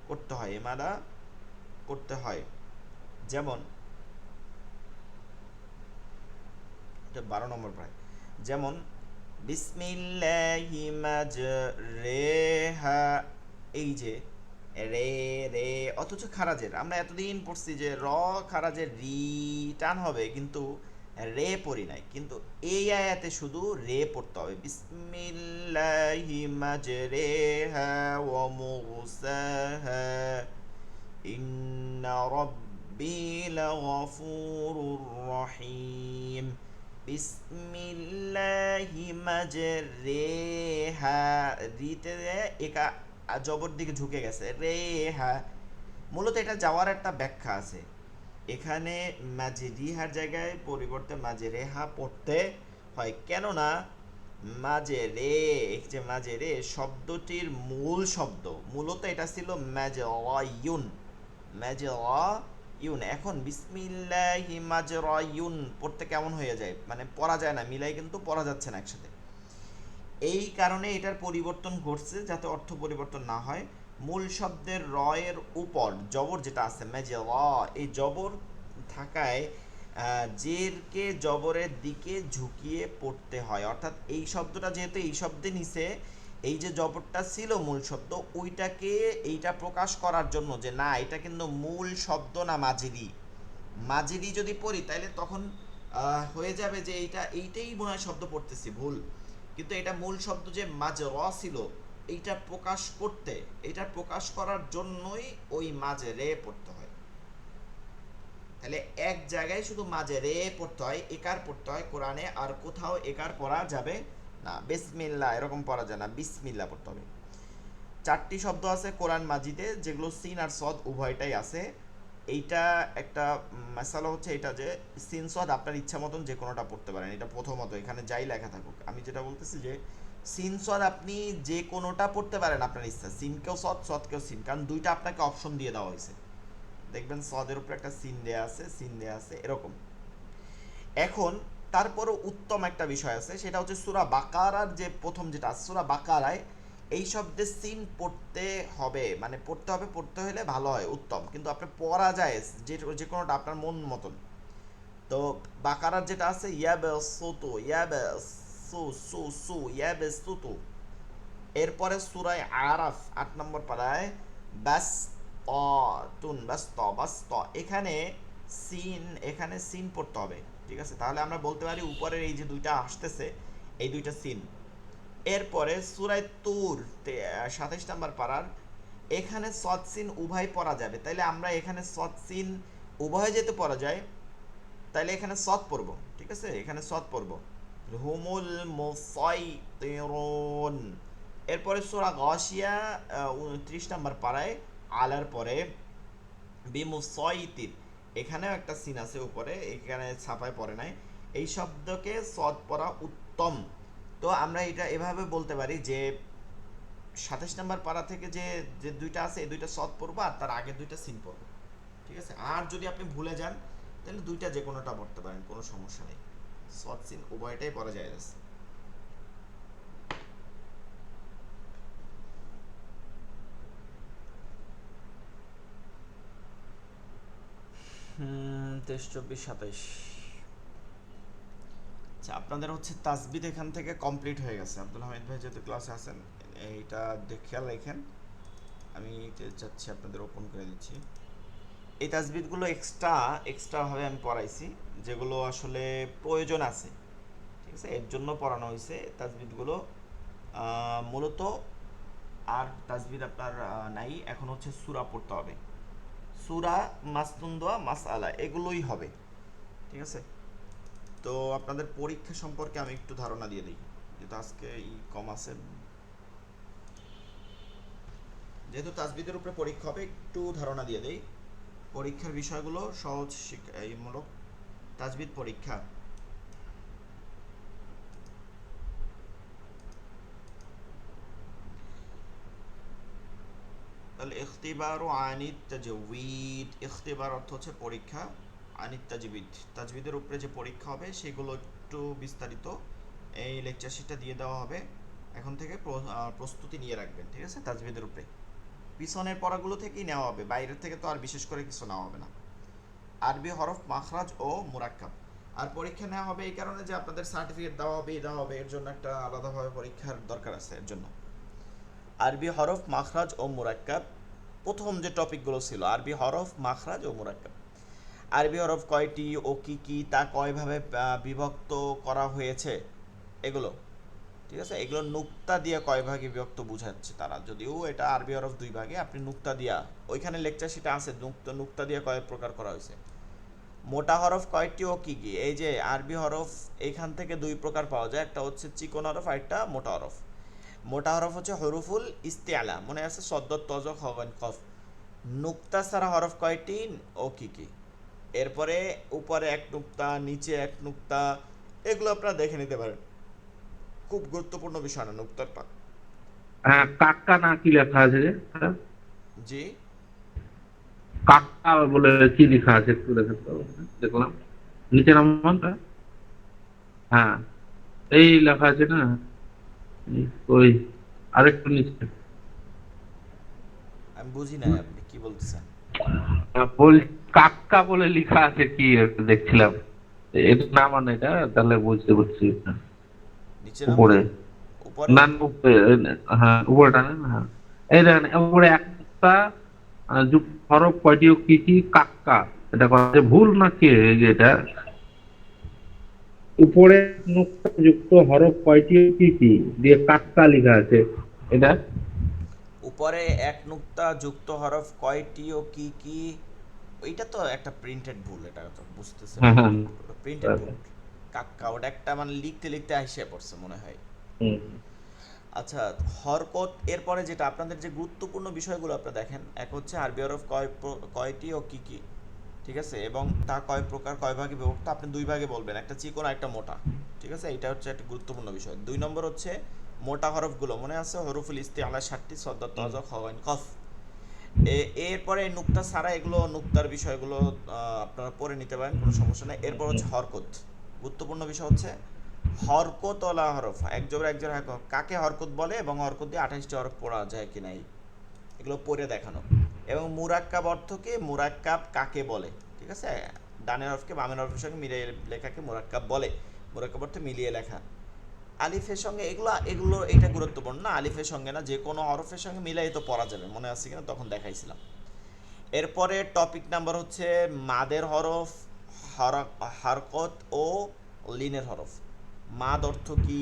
করতে হয়, এমালা করতে হয়। যেমন এটা 12 নম্বর প্রায়, যেমন বিসমিল্লাহি মাজরেহা, এই যে রে রে, অথচ খারাজের আমরা এতদিন পড়ছি যে খারাজের রি টান হবে, কিন্তু রে পড়ি নাই, কিন্তু এই আয়াতে শুধু রে পড়তে হবে। বিসমিল্লাহি মাজরেহা ওয়া মুরসাহা ইন্না রব্বি লাগফুরুর রহিম। বিসমিল্লাহি মাজরেহা, রিতে একা জবর দিকে ঝুঁকে গেছে, রেহা। মূলত এটা যাওয়ার একটা ব্যাখ্যা আছে, এখানে মাজরিহার জায়গায় পরিবর্তে মাজরেহা পড়তে হয়, কেননা মাজরে, এই যে মাজরে শব্দটির মূল শব্দ, মূলত এটা ছিল মাজরায়ুন, মাজরায়ুন। এখন বিসমিল্লাহি মাজরায়ুন পড়তে কেমন হয়ে যায়, মানে পড়া যায় না, মিলাই কিন্তু পড়া যাচ্ছে না একসাথে। এই কারণে এটার পরিবর্তন ঘটছে, যাতে অর্থ পরিবর্তন না হয়। মূল শব্দের র এর উপর জবর যেটা আছে মেজে র, এই জবর থাকায় জেরকে জবরের দিকে ঝুঁকিয়ে পড়তে হয়, অর্থাৎ এই শব্দটা যেহেতু এই শব্দে নিছে, এই যে জবরটা ছিল মূল শব্দ, ওইটাকে এইটা প্রকাশ করার জন্য যে না এটা কিন্তু মূল শব্দ না মাজেরি, মাজেরি যদি পড়ি তাহলে তখন হয়ে যাবে যে এইটাই মনে হয় শব্দ পড়তেছি ভুল, কিন্তু এটা মূল শব্দ যে মাঝে র ছিল, এইটা প্রকাশ করতে, এইটা প্রকাশ করার জন্যই ওই মাঝে রে পড়তে হয়। তাহলে এক জায়গায় শুধু মাঝে রে পড়তে হয়, একার পড়তে হয় কোরআনে, আর কোথাও একার পড়া যাবে না, বিসমিল্লাহ এরকম পড়া যায় না, বিসমিল্লাহ পড়তে হবে। 4টি শব্দ আছে কোরআন মাজিদে, যেগুলো সিন আর সদ উভয়টাই আছে। এইটা একটা মাসালা হচ্ছে এটা যে সিন সদ আপনার ইচ্ছা মতন যে কোনোটা পড়তে পারেন, এটা প্রথমত, এখানে যাই লেখা থাকুক, আমি যেটা বলতেছি যে সিন সদ আপনি যে কোনোটা পড়তে পারেন আপনার ইচ্ছা, সিনকেও সদ, সদকেও সিন, কারণ দুইটা আপনাকে অপশন দিয়ে দেওয়া হয়েছে, দেখবেন সদের উপরে একটা সিন দেয়া আছে, সিন দেয়া আছে, এরকম। এখন তারপরও উত্তম একটা বিষয় আছে, সেটা হচ্ছে সূরা বাকারার যে প্রথম যেটা আছে, সূরা বাকারায় এই শব্দে সিন পড়তে হবে, মানে পড়তে হলে ভালো হয়, উত্তম, কিন্তু আপনি পড়া যায় যে কোনোটা আপনার মন মতন। তো বাকারার যেটা আছে ইয়াবে সুতু, ইয়াবে সু সু সু, ইয়াবে সুতু। এরপরে সূরায় আরাফ 8 নম্বর পারায় বাস তুন, বাস ত, এখানে সিন পড়তে হবে, ঠিক ঠিক আছে, তাহলে আমরা বলতে পারি উপরের এই যে দুইটা আসতেছে এই দুইটা সিন। এরপরে সূরায়ে তুর 27 নাম্বার পারার এখানে সদ সিন উভয় পড়া যাবে, তাইলে আমরা এখানে সদ সিন উভয় যেতে পড়া যায়, তাইলে এখানে সদ পড়ব, ঠিক আছে, এখানে সদ পড়ব হুমুল মুসাইতিরুন। এরপরে সূরা গাশিয়া 29 নাম্বার পারায় আলার পরে বিমুসাইতির, এখানেও একটা সিন আছে উপরে, এখানে ছাপায় পড়ে নাই, এই শব্দকে সদ পড়া উত্তম। তো আমরা এটা এভাবে বলতে পারি যে 27 নাম্বার পারা থেকে যে যে দুইটা আছে এই দুইটা সদ পড়বো আর তার আগে দুইটা সিন পড়বো, ঠিক আছে। আর যদি আপনি ভুলে যান তাহলে দুইটা যে কোনোটা পড়তে পারেন, কোনো সমস্যা নেই, সদ সিন উভয়টাই পড়া যায়। আছে 23, 24, 27। আচ্ছা, আপনাদের হচ্ছে তাসবিদ এখান থেকে কমপ্লিট হয়ে গেছে। আব্দুল হামিদ ভাই যেহেতু ক্লাসে আছেন এইটা খেয়াল রাখেন, আমি চাচ্ছি আপনাদের ওপেন করে দিচ্ছি। এই তাসবিদগুলো এক্সট্রাভাবে আমি পড়াইছি, যেগুলো আসলে প্রয়োজন আছে, ঠিক আছে, এর জন্য পড়ানো হয়েছে তাসবিদগুলো। মূলত আর তাসবিদ আপনার নাই, এখন হচ্ছে সূরা পড়তে হবে, সূরা, মাসনুন দোয়া, মাসআলা এগুলোই হবে, ঠিক আছে। তো আপনাদের পরীক্ষা সম্পর্কে আমি একটু ধারণা দিয়ে দিই, যেহেতু আজকে কম আছে, যেহেতু তাসবিদের উপরে পরীক্ষা হবে একটু ধারণা দিয়ে দেই। পরীক্ষার বিষয়গুলো সহজ মূলক তাজবিদ পরীক্ষা। তাহলে ইখতিবারু আনিত তাজউইদ, ইখতিবার অর্থ হচ্ছে পরীক্ষা, আনিত তাজবিদ তাজবিদের উপরে যে পরীক্ষা হবে সেগুলো একটু বিস্তারিত এই লেকচার শিটটা দিয়ে দেওয়া হবে, এখন থেকে প্রস্তুতি নিয়ে রাখবেন, ঠিক আছে। তাজবিদের উপরে পিছনের পড়াগুলো থেকেই নেওয়া হবে, বাইরের থেকে তো আর বিশেষ করে কিছু নেওয়া হবে না। আরবি হরফ, মাখরাজ ও মুরাক্কাব। আর পরীক্ষা নেওয়া হবে এই কারণে যে আপনাদের সার্টিফিকেট দেওয়া হবে, এর জন্য একটা আলাদাভাবে পরীক্ষার দরকার আছে এর জন্য। আরবি হরফ, মাখরাজ ও মুরাক্কাব, প্রথম যে টপিকগুলো ছিল আরবি হরফ, মাখরাজ ও মুরাক্কাব। আরবি হরফ কয়টি ও কি কি, তা কয়ভাবে বিভক্ত করা হয়েছে, এগুলো, ঠিক আছে। এগুলো নুক্তা দিয়ে কয় ভাগে বিভক্ত বুঝাচ্ছে তারা, যদিও এটা আরবি হরফ 2 ভাগে, আপনি নুক্তা দিয়া ওইখানে লেকচার শিটে আছে নুক্তা দিয়ে কয় প্রকার করা হয়েছে। মোটা হরফ কয়টি ও কি কি, এই যে আরবি হরফ এখান থেকে 2 প্রকার পাওয়া যায়, একটা হচ্ছে চিকন হরফ আর একটা মোটা হরফ। মোটা হরফ হচ্ছে হরুফুল ইস্তিআলা, মনে আছে সদ্দ, তজ, খগন, কফ। নুক্তা ছাড়া হরফ কয়টি ও কি কি, এরপরে উপরে এক নুক্তা, নিচে এক নুক্তা, এগুলো আপনারা দেখে নিতে পারেন, খুব গুরুত্বপূর্ণ বিষয় না নুক্তারটা। কাক্কা না কি লেখা আছে যে? জি, কাক্কা বলে কি লেখা আছে একটু দেখেন তো, দেখলাম নিচে নামটা, হ্যাঁ এই লেখা আছে না, ওই আরেকটু নিচে আমি বুঝি নাই আপনি কি বলতেছেন। বল, কাক্কা বলে লেখা আছে কি একটু দেখছিলাম, এটা না মানে এটা তাহলে বুঝতে পারছি না। নিচে নামবো, উপরে উপরে। না উপরে, হ্যাঁ উপরে টানেন, হ্যাঁ এই দেখেন উপরে একটা হরফ কয়টি ও কি কি, কাক্কা, এটা কথা ভুল নাকি এই যে এটা উপরে নুক্তা যুক্ত হরফ কয়টি ও কি কি দিয়ে কাক্কা লেখা আছে, এটা উপরে এক নুক্তা যুক্ত হরফ কয়টি ও কি কি, ওইটা তো একটা প্রিন্টেড ভুল, এটা তো বুঝতেছেন, হ্যাঁ হ্যাঁ প্রিন্টেড ভুল। কাক্কা ওটা একটা মানে লিখতে লিখতে আসে পড়ছে মনে হয়। হুম। আচ্ছা, হরকত এরপরে যেটা আপনাদের যে গুরুত্বপূর্ণ বিষয়গুলো আপনারা দেখেন, এক হচ্ছে আরবি হরফ কয়টি ও কি কি, ঠিক আছে, এবং তা কয় প্রকার, কয় ভাগে বিভক্ত, আপনি 2 ভাগে বলবেন, একটা চিকন একটা মোটা, ঠিক আছে, এটা হচ্ছে একটা গুরুত্বপূর্ণ বিষয়। 2 নম্বর হচ্ছে মোটা হরফগুলো, মনে আছে হরফুল ইস্তিআলা 7টি, সদ্দ, তজ, খ, গইন, কফ। এরপরে নুক্তা ছাড়া এগুলো নুক্তার বিষয়গুলো আপনারা পড়ে নিতে পারেন, কোনো সমস্যা নেই। এরপর হচ্ছে হরকত, গুরুত্বপূর্ণ বিষয় হচ্ছে হরকত ওলা হরফ, এক জবর এক জোড়া কাকে হরকত বলে এবং হরকত দিয়ে 28টি হরফ পড়া যায় কি নাই, এগুলো পড়ে দেখানো। এবং মুরাক্কাব অর্থ কি, মুরাক্কাব কাকে বলে, ঠিক আছে, ডানের হরফকে বামের হরফের সঙ্গে মিলিয়ে লেখাকে মুরাক্কাব বলে, মুরাক্কাব অর্থে মিলিয়ে লেখা। আলিফের সঙ্গে এগুলো এটা গুরুত্বপূর্ণ না, আলিফের সঙ্গে না, যে কোনো হরফের সঙ্গে মিলাই তো পড়া যাবে, মনে আছে কিনা তখন দেখাইছিলাম। এরপরে টপিক নাম্বার হচ্ছে মাদের হরফ, হারকত ও লিনের হরফ। মাদ অর্থ কি,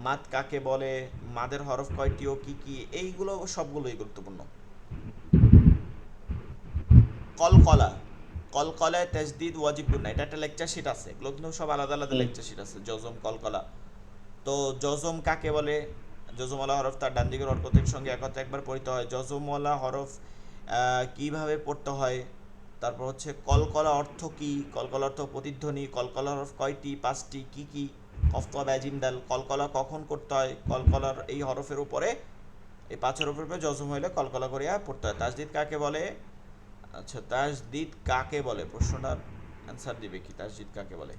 মাদ কাকে বলে, মাদের হরফ কয়টি ও কি কি, এইগুলো সবগুলোই গুরুত্বপূর্ণ। কলকলা, কলকলায় তাজদিদ ওয়াজিব গুন্না, এটা একটা লেকচার শিট আছে, এগুলো কিন্তু সব আলাদা আলাদা হুম, লেকচার শিট আছে। জজম, কলকলা। তো জজম কাকে বলে? জজমওয়ালা হরফ তার ডান দিকের হরকতের সঙ্গে একত্রে একবার পড়তে হয়। জজমওয়ালা হরফ কিভাবে পড়তে হয়? তারপর হচ্ছে কলকলা অর্থ কি, কলকলা অর্থ প্রতিধ্বনি, কলকলা হরফ কয়টি, পাঁচটি, কি কি, কফত ব্যাজিম দাল, কলকলা কখন করতে হয়, কলকলার এই হরফের উপরে, এই পাঁচ হরফের উপরে জজম হইলে কলকলা করিয়া পড়তে হয়। তাজদিদ কাকে বলে? আচ্ছা, তাজদিদ কাকে বলে, প্রশ্নটার অ্যান্সার দিবে কি, তাজদিদ কাকে বলে?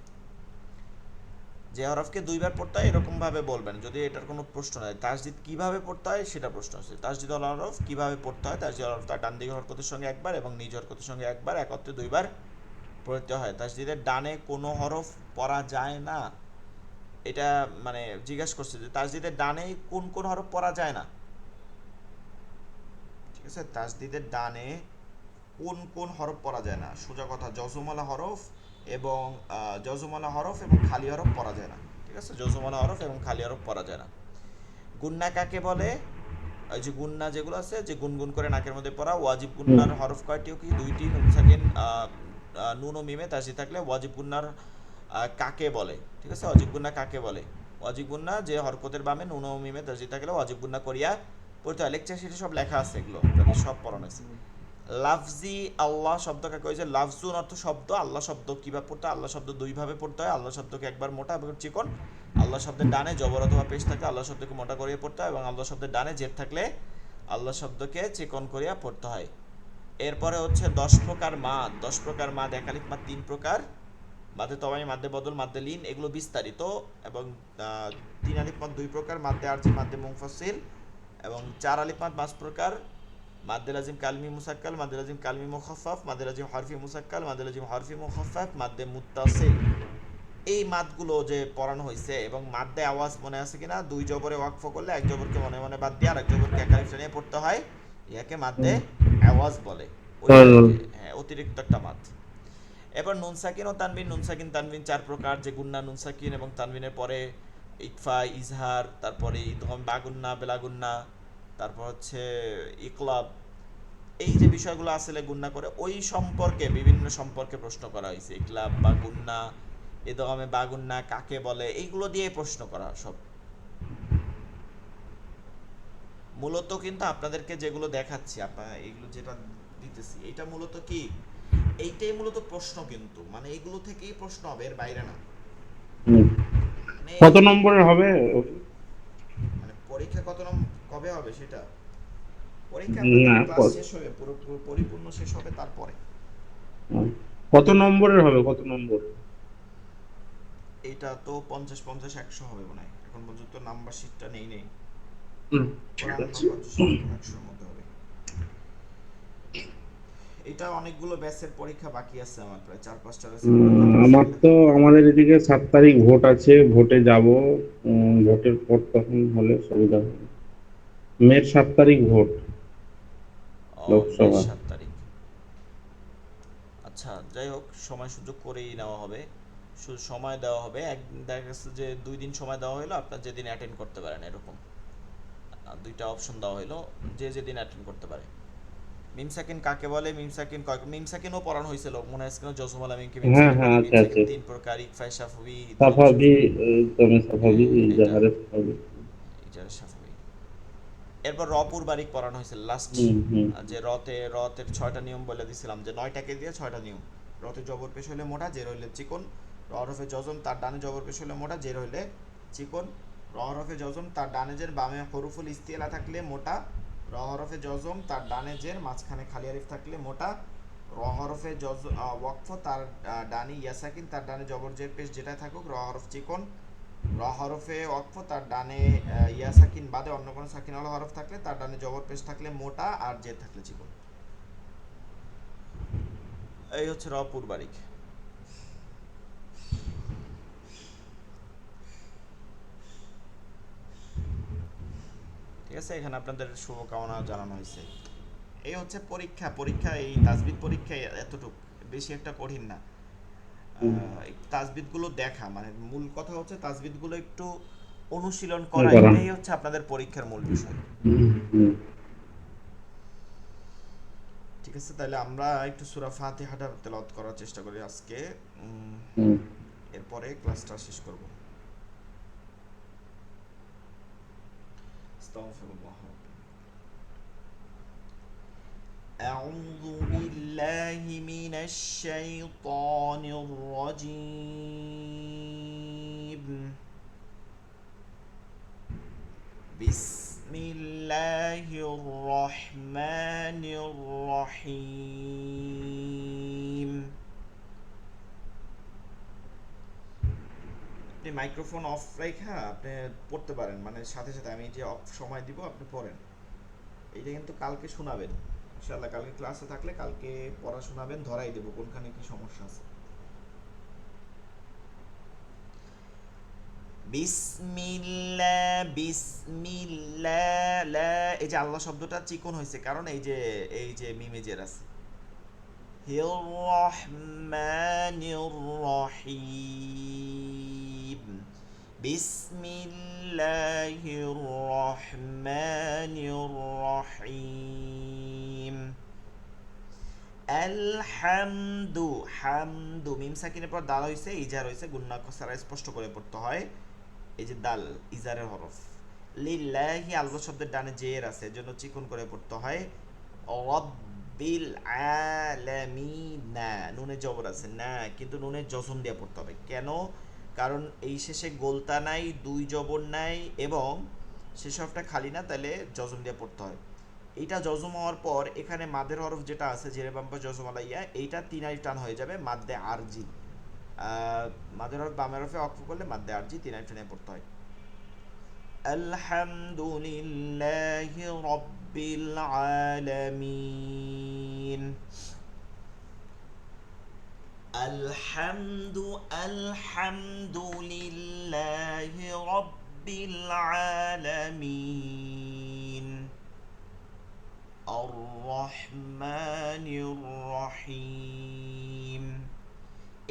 যে হরফকে দুইবার পড়তে হয় এরকম ভাবে বলবেন, যদি এটার কোনো প্রশ্ন নাই। তাসদিদ কিভাবে পড়তে হয় সেটা প্রশ্ন আছে। তাসদিদ আল হরফ কিভাবে পড়তে হয়? তাসদিদ আল হরফ তার ডান দিকের হরকতের সঙ্গে একবার এবং নিজ হরকতের সঙ্গে একবার, একত্রে দুইবার পড়তে হয়। তাসদিদের ডানে কোনো হরফ পড়া যায় না, এটা মানে জিজ্ঞাসা করছে যে তাসদিদের ডানে কোন কোন হরফ পড়া যায় না। ঠিক আছে, তাসদিদের ডানে কোন কোন হরফ পড়া যায় না? সোজা কথা, জজমওয়ালা হরফ এবং জজমওয়ালা হরফ এবং খালি হরফ পড়া যায় না। ঠিক আছে, জজমওয়ালা হরফ এবং খালি হরফ পড়া যায় না। গুন্না কাকে বলে? ওই যে গুন্না যেগুলো আছে, যে গুনগুন করে নাকের মধ্যে পড়া, ওয়াজিব হুম, গুন্নার হরফ কয়টি ও কি? দুইটি, নুন সাকিন নুন ও মিমে তাসদিদ থাকলে। ওয়াজিব গুন্নার কাকে বলে? ঠিক আছে, ওয়াজিব গুন্না কাকে বলে? ওয়াজিব গুন্না যে হরকতের বামে নুন ও মিমে তাসদিদ থাকলে ওয়াজিব গুন্না করিয়া পড়তে হয়। লেকচার শিটে সব লেখা আছে, এগুলো আপনাদের সব পড়ানো আছে। লাফজি আল্লাহ শব্দ কাকে হয়েছে? লাফজুন অর্থ শব্দ, আল্লাহ শব্দ কিভাবে পড়তে হয়? আল্লাহ শব্দ দুই ভাবে পড়তে হয়। আল্লাহ শব্দকে একবার মোটা এবং চিকন, আল্লাহ শব্দের ডানে জবর অথবা পেশ থাকলে আল্লাহ শব্দকে মোটা করিয়ে পড়তে হয়, এবং আল্লাহ শব্দের ডানে জের থাকলে আল্লাহ শব্দকে চিকন করিয়া পড়তে হয়। এরপরে হচ্ছে 10 প্রকার মাদ। 10 প্রকার মাদ, একালিক মাদ 3 প্রকার, মাদে তবাই, মাদে বদল, মাদে লিন, এগুলো বিস্তারিত। এবং 3 আলিফ মাদ 2 প্রকার, মাদে আরজি, মাদে মুনফাসিল, এবং 4 আলিফ মাদ 5 প্রকার, মাদ্দে লাজিম কালমি মুসাক্কাল, মাদ্দে লাজিম কালমি মুখাফফাফ, মাদ্দে লাজিম হরফি মুসাক্কাল, মাদ্দে লাজিম হরফি মুখাফফাফ, মাদ্দে মুত্তাসিল। এই মাদগুলো যে পড়ানো হয়েছে, এবং মাদ্দে আওয়াজ মনে আছে কিনা? দুই জবরে ওয়াকফ করলে এক জবরকে মনে মনে বাদ দিয়ে আরেক জবরকে একালিফ টানিয়ে পড়তে হয়, ইয়াকে মাদ্দে হুম। আওয়াজ বলে। ওই যে হুম, হ্যাঁ, অতিরিক্ত একটা মাদ। এবার নুন সাকিন ও তানবিন। নুন সাকিন তানবিন 4 প্রকার, যে গুন্না, নুন সাকিন এবং তানবিনের পরে ইকফা, ইজহার, তারপরে ইদগম বাগুন্না, বেলাগুন্না, তারপর হচ্ছে ইকলাব। এই যে বিষয়গুলো আসলে গুন্না করে, ওই সম্পর্কে বিভিন্ন সম্পর্কে প্রশ্ন করা হয়েছে। ইকলাব বা গুন্না, ইদগমে বা গুন্না কাকে বলে, এইগুলো দিয়ে প্রশ্ন করা সব। মূলত কিন্তু আপনাদেরকে যেগুলো দেখাচ্ছি, আপনারা এইগুলো যেটা দিতেছি, এটা মূলত কি, এইটাই মূলত প্রশ্ন, কিন্তু মানে এগুলো থেকেই প্রশ্ন হবে, এর বাইরে না। হুম। মানে কত নম্বরের হবে? মানে পরীক্ষা কবে হবে সেটা? পরীক্ষা আপনাদের না, ক্লাস শেষ হবে, পুরো পরিপূর্ণ শেষ হবে তারপরে। কত নম্বরের হবে, কত নম্বর? এইটা তো 50, 50, 100 হবে মনে হয়, এখন পর্যন্ত নাম্বার শিটটা নেই। হুম, ঠিক 54, আছে। 55, 100-র মধ্যে হবে। এটা অনেকগুলো ব্যাচের পরীক্ষা বাকি আছে, আমার প্রায় 4-5টা ব্যাচের পরীক্ষা বাকি আমার এগুলো। তো আমাদের এদিকে 7 তারিখ ভোট আছে, ভোটে যাব। ভোটের পর তখন হলে সুবিধা হবে। মের 7 তারিখ ভোট, মে লোকসভা। 7 তারিখ। আচ্ছা, যাই হোক, সময় সুযোগ করেই নেওয়া হবে। সময় দেওয়া হবে দেখা গেছে যে 2 দিন সময় দেওয়া হলো, আপনার যেদিন অ্যাটেন্ড করতে পারেন এরকম। দুইটা অপশন দেওয়া হলো, যে যেদিন অ্যাটেন্ড করতে পারে। মিম সাকিন কাকে বলে? মিম সাকিন মিম সাকিনও পড়ানো হয়েছিল মনে আছে কিনা? জজমুল আমিনকে মিম হ্যাঁ, সাকিন হ্যাঁ, বলে। মিম আছে, সাকিন আছে। 3 প্রকার, ইকফাই, শাফবি, ইদগামে সাফাবি, শাফবি। তুমি সাফাবি, হ্যাঁ, এটা ইজাহারে সাফাবি। ইজারে শাফবি। এরপর রপুর বারিক পড়ানো হয়েছে লাস্ট। হুম, হুম। যে রতের 6টা নিয়ম বলে দিছিলাম, যে 9টাকে দিয়ে 6টা নিয়ম। রতে জবর পেশ হইলে মোটা, জের হইলে চিকন। র হরফে জজম তার ডানে জবর পেশ হইলে মোটা, জের হইলে চিকন। র হরফে জজম তার ডানে জের বামে হরফুল ইস্তিলা থাকলে মোটা। র হরফে জজম তার ডানে জের মাঝখানে খালি আলিফ থাকলে মোটা। র হরফে ওয়াকফ তার ডানে ইয়াসাকিন তার ডানে জবর জের পেশ যেটা থাকুক, র হরফ চিকন। র হরফে ওয়াকফ তার ডানে ইয়া সাকিন বাদে অন্য কোনো সাকিনওয়ালা হরফ থাকলে তার ডানে জবর পেশ থাকলে মোটা, আর জের থাকলে চিকন। এই হচ্ছে রপুর বারিক। ঠিক আছে, এখানে আপনাদের শুভকামনা জানানো হয়েছে। এই হচ্ছে পরীক্ষা। এই তাজবিদ পরীক্ষা এতটুক, বেশি একটা কঠিন না। একটু তাজবিদগুলো দেখা, মানে মূল কথা হচ্ছে তাজবিদগুলো একটু অনুশীলন হুম, করা, করা। এটাই হচ্ছে আপনাদের পরীক্ষার মূল বিষয়। হুম, হুম, ঠিক আছে, তাহলে আমরা একটু সূরা ফাতিহাটা তেলাওয়াত করার চেষ্টা করি আজকে। উম, হুম। এরপরে ক্লাসটা শেষ করব। আস্তাগফিরুল্লাহ। أعوذ بالله من الشيطان الرجيم. بسم الله الرحمن الرحيم. আপনি মাইক্রোফোন অফ রেখা আপনি পড়তে পারেন, মানে সাথে সাথে আমি যে অফ সময় দিব আপনি পড়েন। এইটা কিন্তু কালকে শোনাবেন ইনশাআল্লাহ, কালকে ক্লাসে থাকলে কালকে পড়া শোনাবেন, ধরাই দেবো কোনখানে কি সমস্যা আছে। বিসমিল্লাহ বিসমিল্লাহ লা, এই যে আল্লাহ শব্দটা চিকন হয়েছে কারণ এই যে মিমেজের আছে। হির রহমানির রহিম। বিসমিল্লাহির রহমানির রহিম। আলহামদু, হামদু মিম সাকিনের পর দাল হইছে, ইজার হইছে, গুন্না কসারা স্পষ্ট করে পড়তে হয়। এই যে দাল ইজারের হরফ। লিল্লাহি আল্লাহ শব্দের ডানে জের আছে, এজন্য চিকন করে পড়তে হয়। রব্বিল আলামিন, না নুনে জবর আছে না, কিন্তু নুনে জজম দিয়ে পড়তে হবে। কেন? কারণ এই শেষে গোলতা নাই, দুই জবর নাই, এবং শেষ হরফটা খালি না, তাহলে জজম দিয়ে পড়তে হয়। এইটা জজম হওয়ার পর এখানে মাদের হরফ যেটা আছে জেরে বাম্পা জজম আলাইয়া, এইটা তিন আলিফ টান হয়ে যাবে মাদ্দে আরজি। মাদের হরফ বামের হরফে অক্ষ করলে মাদ্দে আরজি তিন আলিফ টানে পড়তে হয়। আলহামদুলিল্লাহি রাব্বিল আলামিন। আলহামদুলিল্লাহি রাব্বিল আলামিন। আর রহমানির রহিম।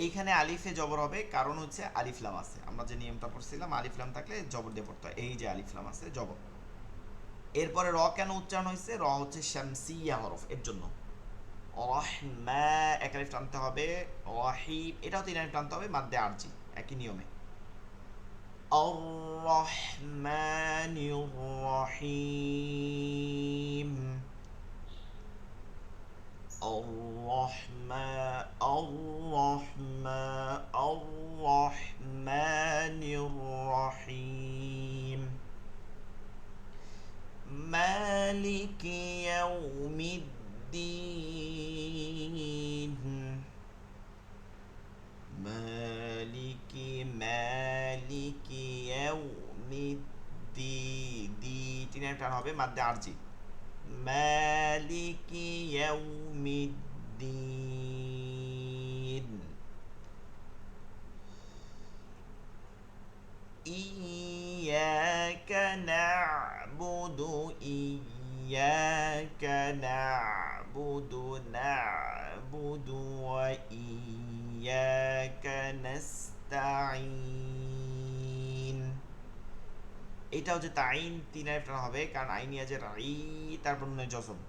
এইখানে আলিফে জবর হবে, কারণ হচ্ছে আলিফ লাম আছে, আমরা যে নিয়মটা পড়ছিলাম আলিফ লাম থাকলে জবর দিয়ে পড়তে হয়, এই যে আলিফ লাম আছে জবর। এরপরে র কেন উচ্চারণ হয়েছে? র হচ্ছে শামসিয়া হরফ, এর জন্য। রহমা এক আলিফ টানতে হবে, রহিম এটাও তিন আলিফ টানতে হবে মাদ্দে আরজি, একই নিয়মে। আর রহমানির রহিম। الرحمن الرحيم. مالك يوم الدين. مالك يوم الدين. দি তিন টান হবে মাদ্দে আরজি। مالك يوم الدين. إياك نعبد إياك نعبد وإياك نستعين. এটা হচ্ছে তাইন, তিন আলিফ টানা হবে কারণ আইন ইয়াজে রাই, তারপর নুনে জজম।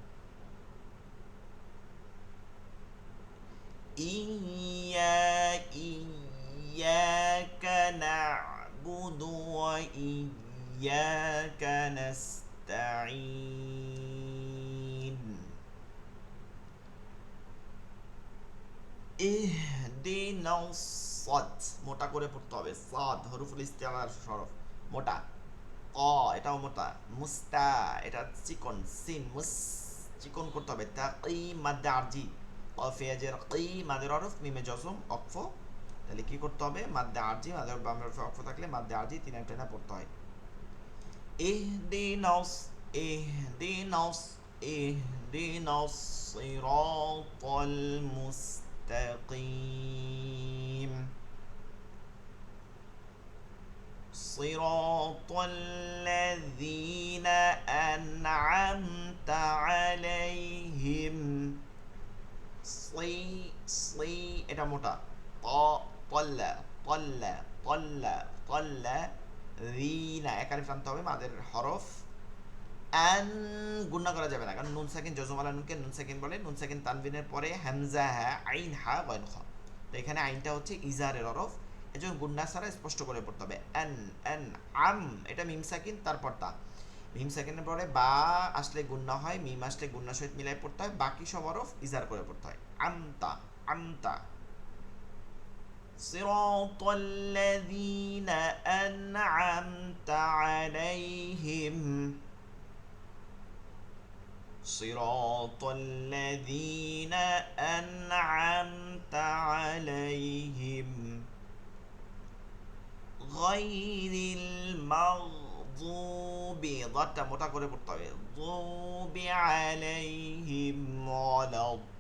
ইয়াকা না'বুদু ওয়া ইয়াকা নাস্তাঈন। ইহদিনাস সাদ, মোটা করে পড়তে হবে, সাদ হরফুল ইস্তিআলার হরফ মোটা। এটাও মোটা। মুস্তা এটা চিকন, সিন মুস চিকন করতে হবে। তাকি মাদ্দে আরজি, কফিয়াজের কি মাদের হরফ মিমে জজম অক্ফ, তাহলে কি করতে হবে? মাদ্দে আরজি, মাদের বামের হরফে অক্ফ থাকলে মাদ্দে আরজি তিন টেনা পড়তে হয়। ইহদিনাস ইহদিনাস ইহদিনাস সিরাতাল মুস্তাকিম। صراط الذين أنعمت عليهم. এটা মোটা। তল্লা তল্লা তল্লা তল্লা রিনা এক আলিফ টানতে হবে মাদের হরফ। আন গুণা করা যাবে না, কারণ নুন সাকিন জজমালা নুনকে নুন সাকিন বলে। নুন সাকিন তানবিনের পরে হামজা হা আইন হা গয়ন খ, তো এখানে আইনটা হচ্ছে ইজারের হরফ, এজন্য গুণা ছাড়া স্পষ্ট করে পড়তে হবে। আন আন আম, এটা মিম সাকিন তারপর তা, মিম সাকিনের পরে বা আসলে গুণা হয়, মিম আসলে গুণার সহিত মিলাই পড়তে হয়, বাকি সব হরফ ইজার করে পড়তে হয়। আমতা আমতা। صراط الذين أنعمت عليهم صراط الذين أنعمت عليهم غير المغضوب ضدটা মোটা করে পড়তে হবে ضوب عليهم ولا الضالين।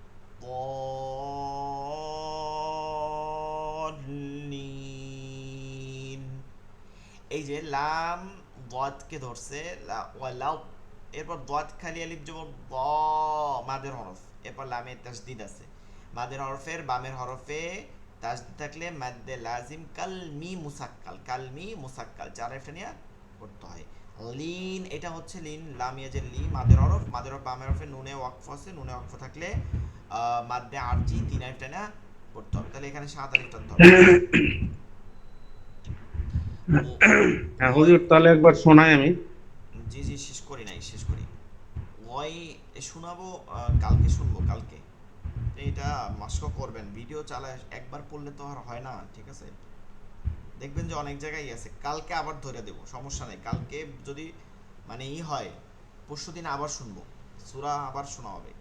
এই যে লাম দদকে ধরছে ওয়ালাউ, এরপর দদ খালি আলিফ জবর দ মাদের হরফ, এরপর লামে তাসদিদ আছে, মাদের হরফের বামের হরফে তাসদিদ থাকলে মাদ্দে লাজিম কালমি মুসাক্কাল, কালমি মুসাক্কাল চার আলিফটা নিয়ে পড়তে হয়। লিন এটা হচ্ছে লিন, লাম ইয়াজের লি মাদের হরফ, মাদের হরফ বামের হরফে নুনে ওয়াকফ আছে, নুনে ওয়াকফ থাকলে মাদ্দে আরজি তিন আলিফটা নিয়ে পড়তে হবে, তাহলে এখানে সাত আলিফ টানতে হবে। হ্যাঁ হুজুর, তাহলে একবার শোনাই আমি। জি জি শেষ করি নাই, শেষ করি। ওই শোনাবো, কালকে শুনবো কালকে। এটা মাস্ক করবেন, ভিডিও চালায় একবার পড়লে তো আর হয় না, ঠিক আছে? দেখবেন যে অনেক জায়গায় আছে, কালকে আবার ধরে দেব, সমস্যা নেই। কালকে যদি মানে হয় পরশু দিন আবার শুনবো, সূরা আবার শোনা হবে।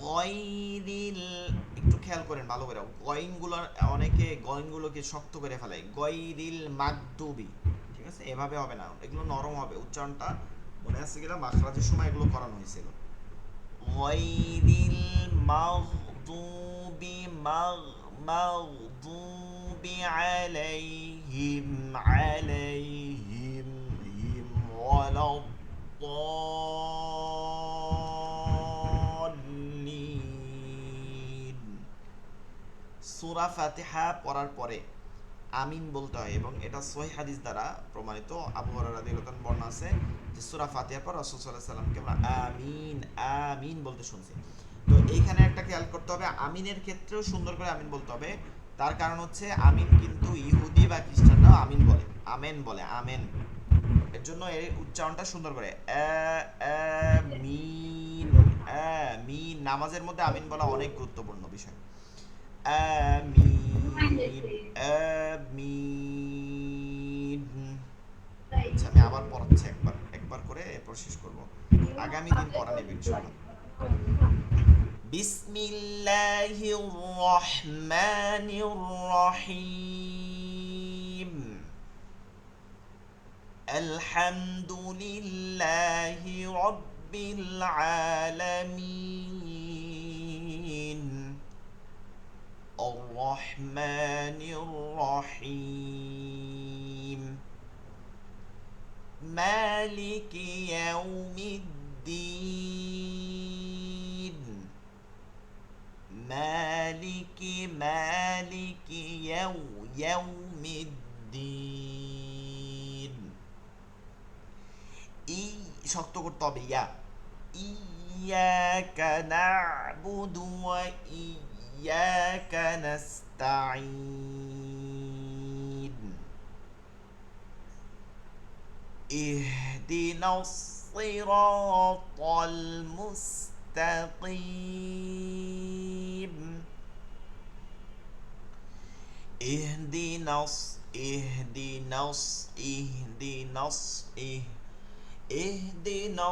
গয়রিল, একটু খেয়াল করেন ভালো করে, গয়নগুলো অনেকে গয়নগুলোকে শক্ত করে ফেলায়, গয়রিল মাগদুবি, ঠিক আছে? এভাবে হবে না, এগুলো নরম হবে, উচ্চারণটা মনে আছে কিনা মাখরাজের সময় এগুলো করানো হয়েছিল। গয়রিল মাগদুবি মাগদুবি আলাইহিম আলাইহিম হিম ওয়ালাদ সূরা ফাতিহা পড়ার পরে আমিন বলতে হয়, এবং এটা সহিহ হাদিস দ্বারা প্রমাণিত। আবু হুরায়রা রাদিয়াল্লাহু আনহু বর্ণনা আছে যে সূরা ফাতিহার পর রাসূল সাল্লাল্লাহু আলাইহি ওয়াসাল্লামকে আমরা আমিন আমিন বলতে শুনছি। তো এইখানে একটা খেয়াল করতে হবে, আমিনের ক্ষেত্রেও সুন্দর করে আমিন বলতে হবে। তার কারণ হচ্ছে আমিন কিন্তু ইহুদি বা খ্রিস্টানরাও আমিন বলে, আমেন বলে, আমেন। এর জন্য এই উচ্চারণটা সুন্দর করে আমিন আমিন, নামাজের মধ্যে আমিন বলা অনেক গুরুত্বপূর্ণ বিষয়। আমিন আমিন। আচ্ছা আমি আবার পড়াচ্ছি একবার একবার করে, এরপর শেষ করব, আগামী দিন পড়া নেব ইনশাআল্লাহ। বিসমিল্লাহির রহমানির রহিম আলহামদুলিল্লাহি রাব্বিল আলামিন الرحمن الرحيم مالك يوم الدين مالك يوم الدين শক্ত করতে হবে ইয়া إياك نعبد وإياك نستعين اهدنا الصراط المستقيم اهدنا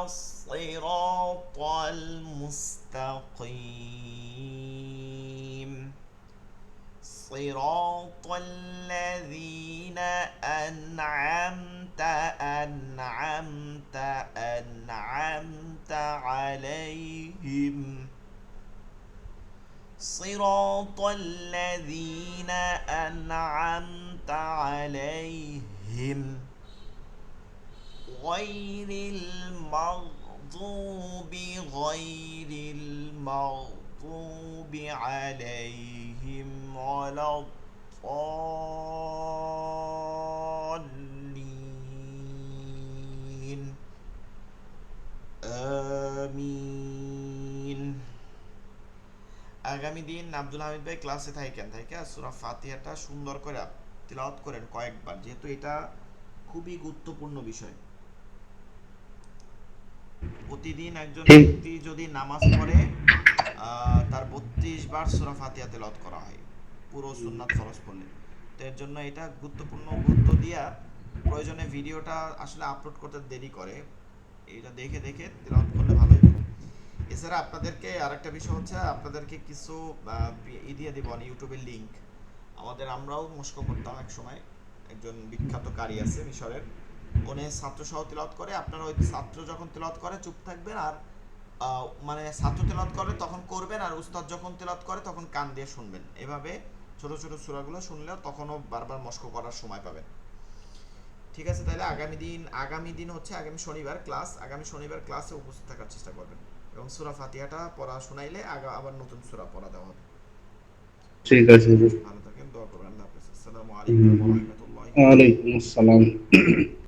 الصراط المستقيم صراط الذين أنعمت عليهم صراط الذين أنعمت عليهم غير المغضوب عليهم ولا الضالين আমিন। আগামী দিন আব্দুল হামিদ ভাই ক্লাসে থাকেন, থাকে সূরা ফাতিহাটা সুন্দর করে তিলাওয়াত করেন কয়েকবার, যেহেতু এটা খুবই গুরুত্বপূর্ণ বিষয়। প্রতিদিন একজন ঠিক। ব্যক্তি যদি নামাজ পড়ে তার 32 বার সূরা ফাতিহা তেলাওয়াত করা হয় পুরো সুন্নাত ফরজ পড়লে। তো এর জন্য এটা গুরুত্বপূর্ণ, গুরুত্ব দিয়া প্রয়োজনে ভিডিওটা আসলে আপলোড করতে দেরি করে, এটা দেখে দেখে তেলাওয়াত করলে ভালো হবে। এছাড়া আপনাদেরকে আরেকটা বিষয় হচ্ছে, আপনাদেরকে কিছু দিয়ে দিব ইউটিউবের লিংক। আমরাও মস্ক করতাম এক সময়, একজন বিখ্যাত কারি আছে মিশরের, উনি ছাত্র সহ তেলাওয়াত করে। আপনারা ওই ছাত্র যখন তেলাওয়াত করে চুপ থাকবেন, আর মানে ছাত্র তেলাওয়াত করে তখন করবেন, আর উস্তাদ যখন তেলাওয়াত করে তখন কান দিয়ে শুনবেন। এভাবে ছোট ছোট সূরাগুলো শুনলেও তখনও বারবার মস্ক করার সময় পাবেন। ঠিক আছে, তাহলে আগামী দিন হচ্ছে আগামী শনিবার ক্লাস, আগামী শনিবার ক্লাসে উপস্থিত থাকার চেষ্টা করবেন, এবং সূরা ফাতিহাটা পড়া শোনাইলে আবার নতুন সূরা পড়া দেওয়া হবে। ঠিক আছে জি। ভালো থাকেন, দোয়া করবেন। আল্লাহ হাফেজ। আসসালামু আলাইকুম হুম, ওয়া হুম। রাহমাতুল্লাহি ওয়া বারাকাতুহু। ওয়ালাইকুম আসসালাম।